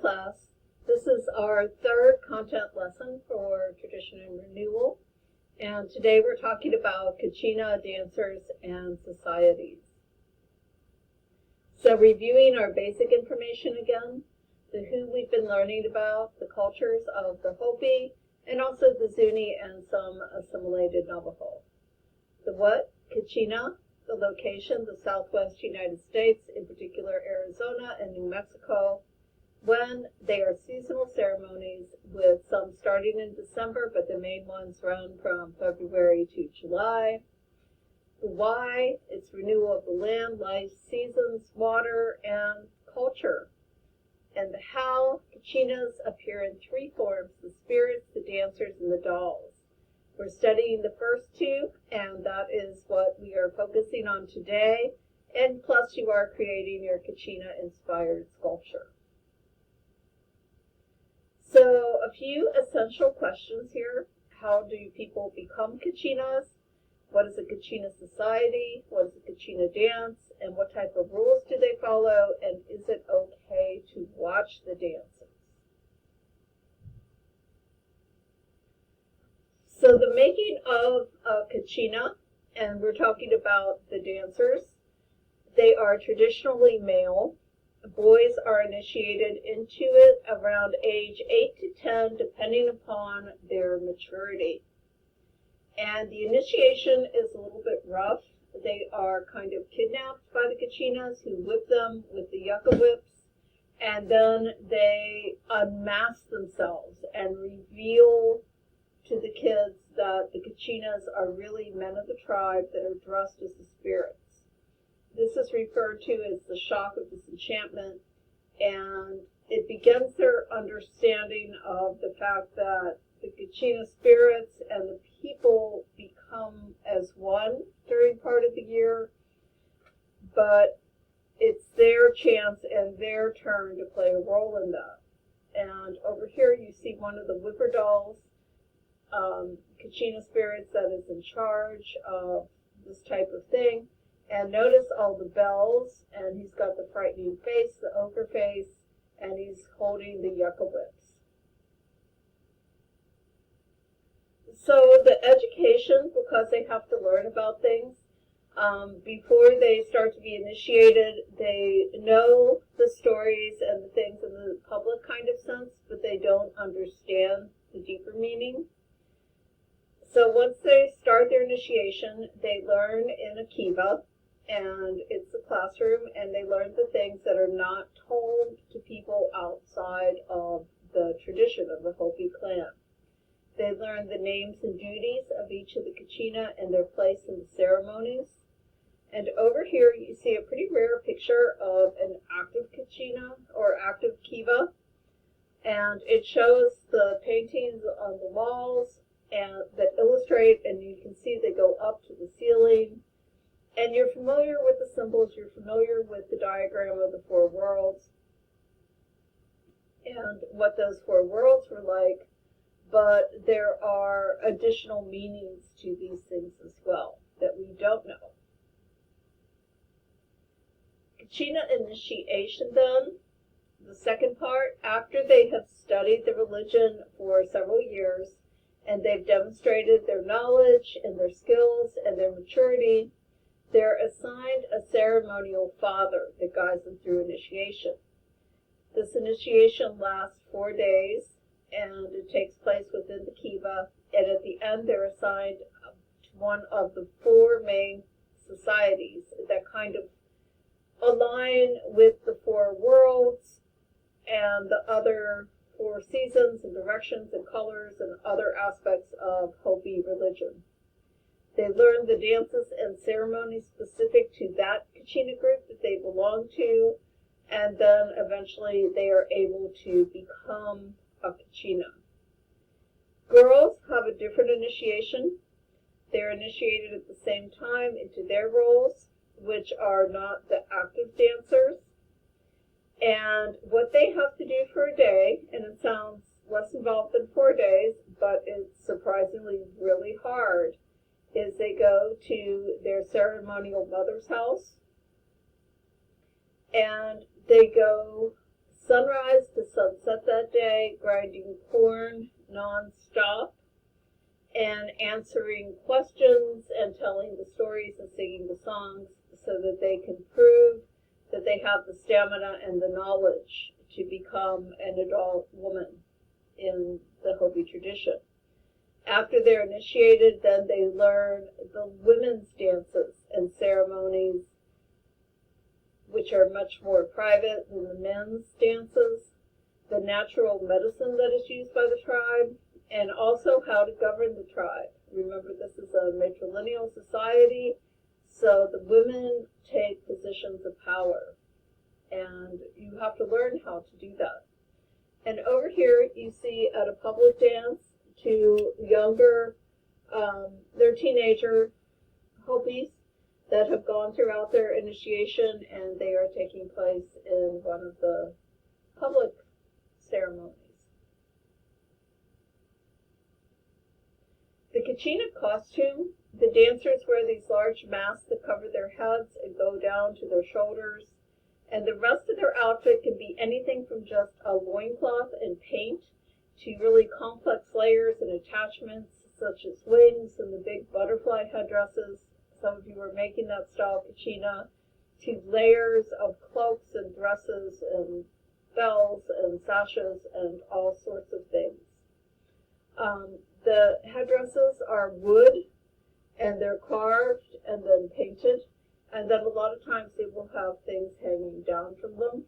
class. This is our third content lesson for Tradition and Renewal, and today we're talking about Kachina dancers and societies. So reviewing our basic information again, the who we've been learning about, the cultures of the Hopi, and also the Zuni and some assimilated Navajo. The what, Kachina, the location, the Southwest United States, in particular Arizona and New Mexico, when they are seasonal ceremonies with some starting in December, but the main ones run from February to July. The why, it's renewal of the land, life, seasons, water, and culture. And the how, Kachinas appear in three forms: the spirits, the dancers, and the dolls. We're studying the first two, and that is what we are focusing on today, and plus you are creating your Kachina-inspired sculpture. So a few essential questions here. How do people become Kachinas? What is a Kachina society? What is a Kachina dance? And what type of rules do they follow? And is it okay to watch the dances? So the making of a Kachina, and we're talking about the dancers, they are traditionally male. Boys are initiated into it around age 8 to 10, depending upon their maturity. And the initiation is a little bit rough. They are kind of kidnapped by the Kachinas, who whip them with the yucca whips, and then they unmask themselves and reveal to the kids that the Kachinas are really men of the tribe that are dressed as the spirits. This is referred to as the shock of disenchantment, and it begins their understanding of the fact that the Kachina spirits and the people become as one during part of the year, but it's their chance and their turn to play a role in that. And over here you see one of the whipper dolls, Kachina spirits, that is in charge of this type of thing. And notice all the bells, and he's got the frightening face, the ochre face, and he's holding the yucca whips. So the education, because they have to learn about things, before they start to be initiated, they know the stories and the things in the public kind of sense, but they don't understand the deeper meaning. So once they start their initiation, they learn in a kiva, and it's a classroom, and they learn the things that are not told to people outside of the tradition of the Hopi clan. They learn the names and duties of each of the Kachina and their place in the ceremonies. And over here you see a pretty rare picture of an active Kachina or active kiva, and it shows the paintings on the walls and that illustrate, and you can see they go up to the ceiling. And you're familiar with the symbols, you're familiar with the diagram of the four worlds and what those four worlds were like, but there are additional meanings to these things as well that we don't know. Kachina initiation then, the second part, after they have studied the religion for several years and they've demonstrated their knowledge and their skills and their maturity, they're assigned a ceremonial father that guides them through initiation. This initiation lasts 4 days, and it takes place within the kiva, and at the end they're assigned to one of the four main societies that kind of align with the four worlds and the other four seasons and directions and colors and other aspects of Hopi religion. They learn the dances and ceremonies specific to that Kachina group that they belong to, and then eventually they are able to become a Kachina. Girls have a different initiation. They're initiated at the same time into their roles, which are not the active dancers. And what they have to do for a day, and it sounds less involved than 4 days, but it's surprisingly really hard, is they go to their ceremonial mother's house, and they go sunrise to sunset that day, grinding corn non-stop, and answering questions and telling the stories and singing the songs so that they can prove that they have the stamina and the knowledge to become an adult woman in the Hopi tradition. After they're initiated, then they learn the women's dances and ceremonies, which are much more private than the men's dances, the natural medicine that is used by the tribe, and also how to govern the tribe. Remember, this is a matrilineal society, so the women take positions of power, and you have to learn how to do that. And over here you see at a public dance two younger, they're teenager Hopis that have gone throughout their initiation, and they are taking place in one of the public ceremonies. The Kachina costume, the dancers wear these large masks that cover their heads and go down to their shoulders, and the rest of their outfit can be anything from just a loincloth and paint to really complex layers and attachments such as wings and the big butterfly headdresses. Some of you are making that style Kachina, to layers of cloaks and dresses and bells and sashes and all sorts of things. The headdresses are wood, and they're carved and then painted, and then a lot of times they will have things hanging down from them.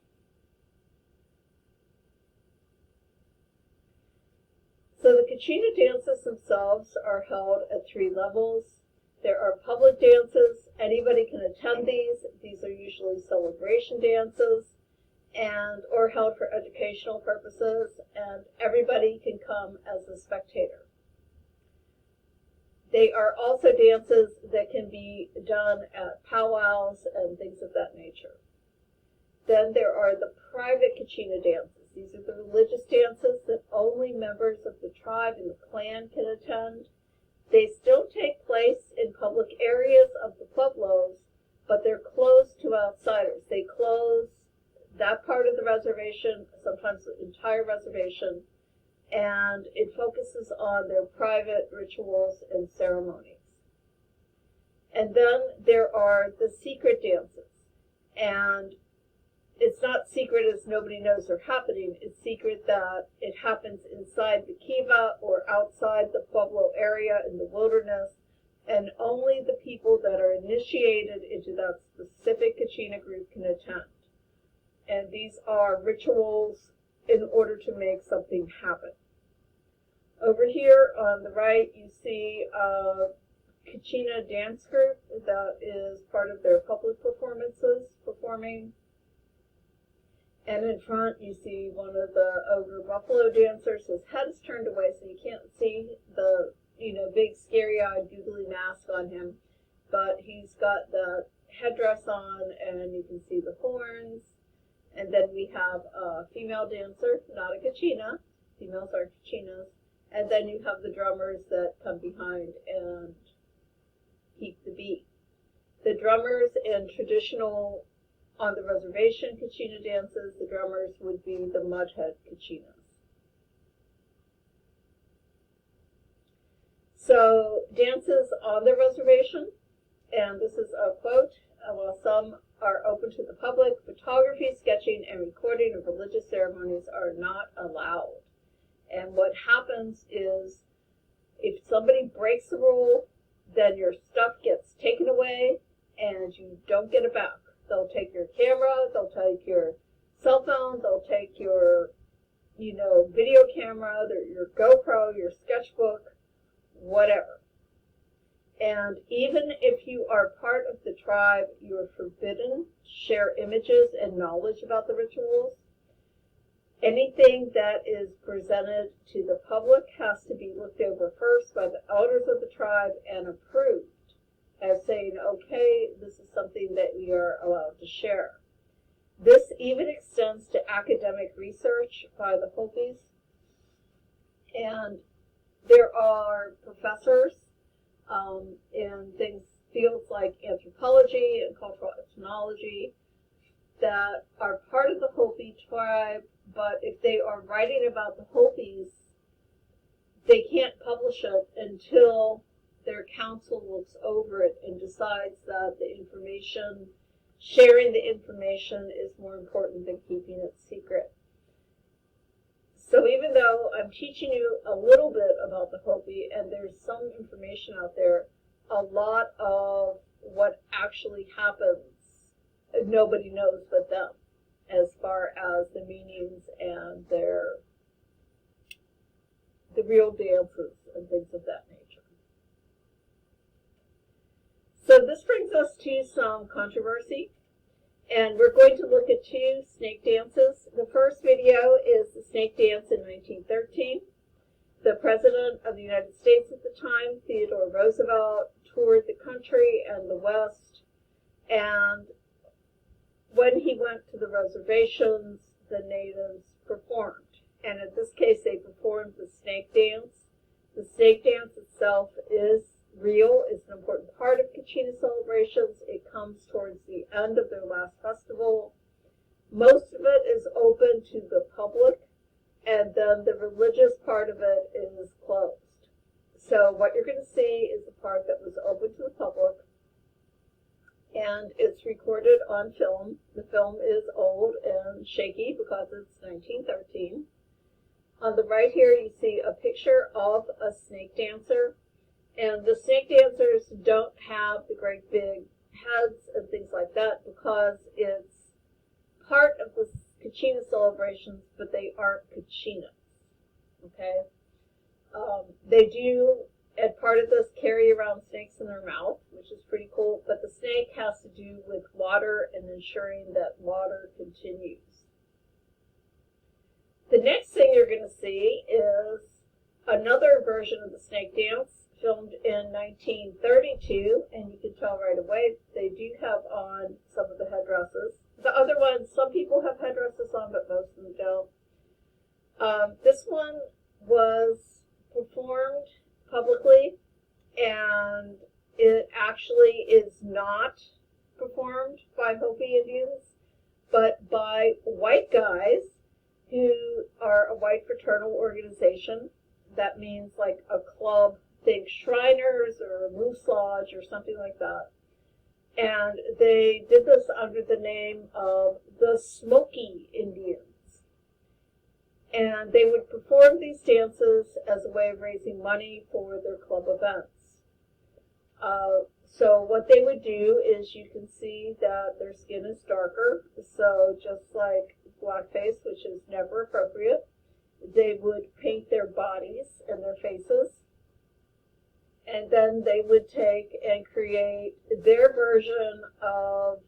So the Kachina dances themselves are held at 3 levels. There are public dances. Anybody can attend these. These are usually celebration dances or held for educational purposes, and everybody can come as a spectator. They are also dances that can be done at powwows and things of that nature. Then there are the private Kachina dances. These are the religious dances that only members of the tribe and the clan can attend. They still take place in public areas of the pueblos, but they're closed to outsiders. They close that part of the reservation, sometimes the entire reservation, and it focuses on their private rituals and ceremonies. And then there are the secret dances, and it's not secret as nobody knows they're happening. It's secret that it happens inside the kiva or outside the pueblo area in the wilderness, and only the people that are initiated into that specific Kachina group can attend. And these are rituals in order to make something happen. Over here on the right you see a Kachina dance group that is part of their public performances performing. And in front you see one of the ogre buffalo dancers. His head is turned away so you can't see the big scary-eyed googly mask on him, but he's got the headdress on and you can see the horns. And then we have a female dancer, not a Kachina. Females are Kachinas. And then you have the drummers that come behind and keep the beat. The drummers in traditional on the reservation Kachina dances, the drummers would be the Mudhead Kachinas. So dances on the reservation, and this is a quote, while some are open to the public, photography, sketching, and recording of religious ceremonies are not allowed. And what happens is if somebody breaks the rule, then your stuff gets taken away and you don't get it back. They'll take your camera, they'll take your cell phone, they'll take your, video camera, your GoPro, your sketchbook, whatever. And even if you are part of the tribe, you are forbidden to share images and knowledge about the rituals. Anything that is presented to the public has to be looked over first by the elders of the tribe and approved as saying, okay, this is something that we are allowed to share. This even extends to academic research by the Hopis. And there are professors in fields like anthropology and cultural ethnology that are part of the Hopi tribe but if they are writing about the Hopis, they can't publish it until their council looks over it and decides that sharing the information is more important than keeping it secret. So even though I'm teaching you a little bit about the Hopi and there's some information out there, a lot of what actually happens, nobody knows but them, as far as the meanings and the real dances and things of that nature. So this brings us to some controversy. And we're going to look at two snake dances. The first video is the snake dance in 1913. The President of the United States at the time, Theodore Roosevelt, toured the country and the West. And when he went to the reservations, the natives performed. And in this case, they performed the snake dance. The snake dance itself is real. It's an important part of Kachina celebrations. It comes towards the end of their last festival. Most of it is open to the public, and then the religious part of it is closed. So what you're going to see is the part that was open to the public, and it's recorded on film. The film is old and shaky because it's 1913. On the right here, you see a picture of a snake dancer. And the snake dancers don't have the great big heads and things like that because it's part of the Kachina celebrations, but they aren't Kachinas. Okay? They do, as part of this, carry around snakes in their mouth, which is pretty cool, but the snake has to do with water and ensuring that water continues. The next thing you're going to see is another version of the snake dance, filmed in 1932, and you can tell right away they do have on some of the headdresses. The other ones, some people have headdresses on, but most of them don't. This one was performed publicly, and it actually is not performed by Hopi Indians, but by white guys who are a white fraternal organization. That means like a club, think Shriners or Moose Lodge or something like that. And they did this under the name of the Smoky Indians. And they would perform these dances as a way of raising money for their club events. So what they would do is, you can see that their skin is darker. So just like blackface, which is never appropriate, they would paint their bodies and their faces. And then they would take and create their version of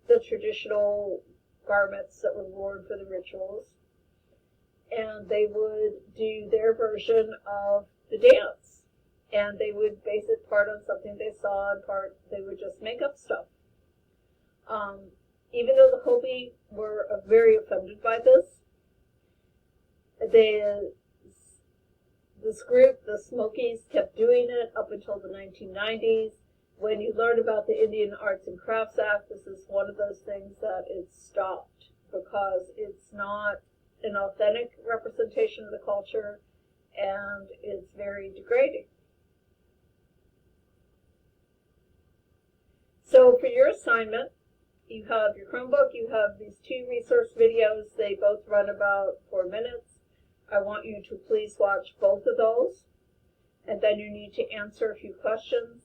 the traditional garments that were worn for the rituals. And they would do their version of the dance. And they would base it part on something they saw, and part they would just make up stuff. Even though the Hopi were very offended by this, this group, the Smokies, kept doing it up until the 1990s. When you learn about the Indian Arts and Crafts Act, this is one of those things that it's stopped because it's not an authentic representation of the culture, and it's very degrading. So for your assignment, you have your Chromebook, you have these two resource videos. They both run about 4 minutes. I want you to please watch both of those, and then you need to answer a few questions.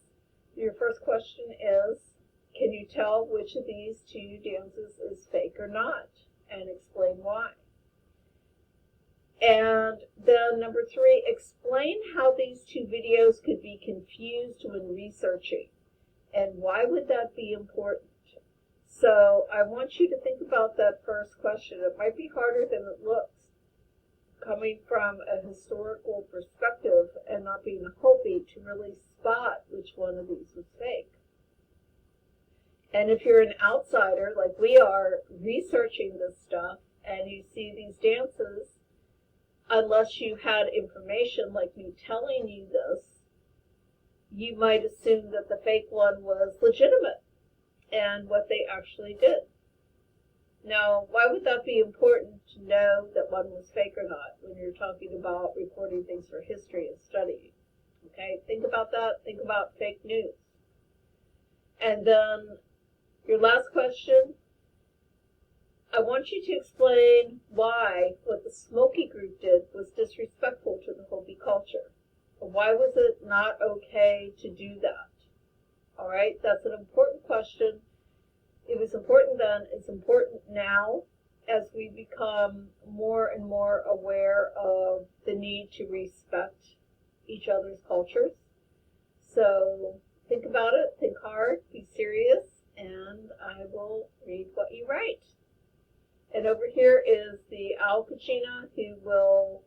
Your first question is, can you tell which of these two dances is fake or not, and explain why? And then number 3, explain how these two videos could be confused when researching, and why would that be important? So I want you to think about that first question. It might be harder than it looks, coming from a historical perspective and not being a Hopi, to really spot which one of these was fake. And if you're an outsider, like we are, researching this stuff, and you see these dances, unless you had information like me telling you this, you might assume that the fake one was legitimate and what they actually did. Now, why would that be important to know that one was fake or not when you're talking about reporting things for history and study? Okay, think about that. Think about fake news. And then your last question, I want you to explain why what the Smoky group did was disrespectful to the Hopi culture. Why was it not okay to do that? All right, that's an important question. It was important then, it's important now as we become more and more aware of the need to respect each other's cultures. So think about it, think hard, be serious, and I will read what you write. And over here is the owl Kachina, who will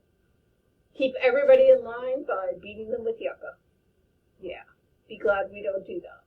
keep everybody in line by beating them with yucca. Yeah, be glad we don't do that.